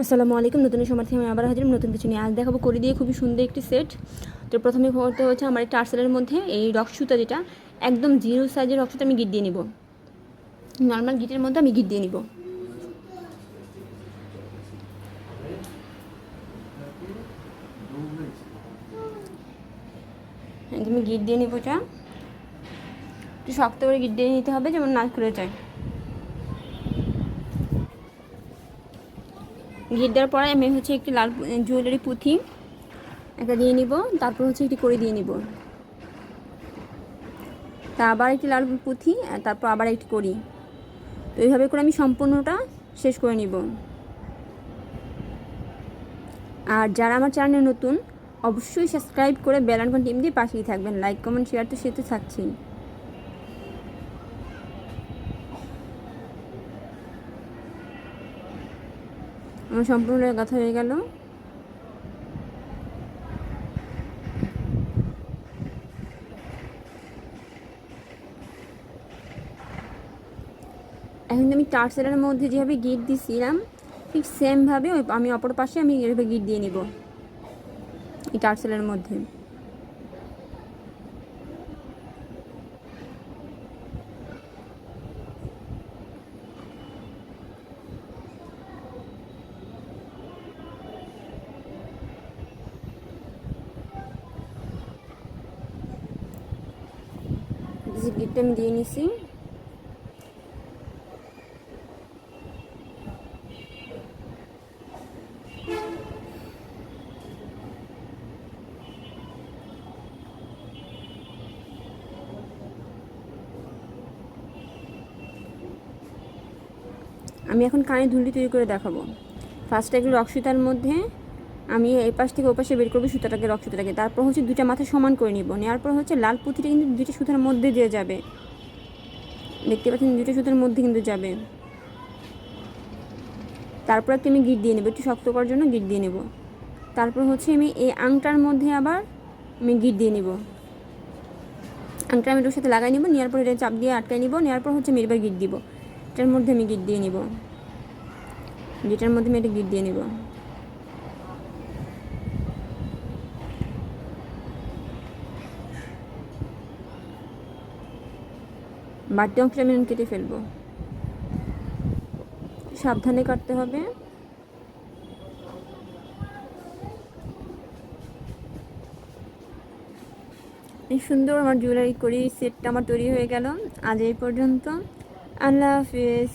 আসসালামু আলাইকুম। নতুন সময় থেকে আমি আবার হাজির নতুন কিছু নিয়ে। আজ দেখাবো করি দিয়ে খুবই সুন্দর একটি সেট। তো প্রথমে করতে হচ্ছে আমার এই টার্সেলের মধ্যে এই রক সুতা, যেটা একদম জিরো সাইজের রক সুতা, আমি গিট দিয়ে নিব। নর্মাল গিটের মধ্যে আমি গিট দিয়ে নিব। আমি গিট দিয়ে নিব, এটা একটু শক্ত করে গিট দিয়ে নিতে হবে, যেমন না খুলে যায়। গিট দেওয়ার পরে আমি হচ্ছে একটি লাল জুয়েলারি পুঁথি একটা দিয়ে নিব, তারপর হচ্ছে একটি করে দিয়ে নিব, তা আবার একটি লাল পুঁথি, তারপর আবার একটি করি। তো এইভাবে করে আমি সম্পূর্ণটা শেষ করে নিব। আর যারা আমার চ্যানেলে নতুন, অবশ্যই সাবস্ক্রাইব করে বেল আইকন টিপ দিয়ে পাশেই থাকবেন। লাইক কমেন্ট শেয়ার তো সে তো থাকছেই। আমার সম্পূর্ণ কথা হয়ে গেল। এখন আমি টার্সেলের মধ্যে যেভাবে গিট দিয়েছিলাম, ঠিক সেমভাবে আমি অপর পাশে আমি এভাবে গিট দিয়ে নিব এই টার্সেলের মধ্যে। গিটটা আমি দিয়ে নিছি। আমি এখন কানে দুলটি তৈরি করে দেখাবো। ফার্স্টে একটু রক সুতার মধ্যে আমি এই পাশ থেকে ও পাশে বের করবো সুতাটাকে, রক সুতাটাকে। তারপর হচ্ছে দুইটা মাথা সমান করে নিব। নেওয়ার পর হচ্ছে লাল পুঁথিটা কিন্তু দুইটা সুতার মধ্যে দিয়ে যাবে, দেখতে পাচ্ছেন, দুইটা সুতার মধ্যে কিন্তু যাবে। তারপর একটু আমি গিট দিয়ে নেবো, একটু শক্ত করার জন্য গিট দিয়ে নেব। তারপর হচ্ছে আমি এই আংটার মধ্যে আবার আমি গিট দিয়ে নিব। আংটা আমি এটার সাথে লাগাই নিব, নেওয়ার পর এটা চাপ দিয়ে আটকাই নিব। নেওয়ার পর হচ্ছে আমি এবার গিট দিব, এটার মধ্যে আমি গিট দিয়ে নিব, যেটার মধ্যে আমি এটা গিট দিয়ে নিব। বাড়তি অংশটা আমি কেটে ফেলবো, সাবধানে কাটতে হবে। এই সুন্দর আমার জুয়েলারি করি সেটটা আমার তৈরি হয়ে গেল। আজ এই পর্যন্ত। আল্লাহ হাফিজ।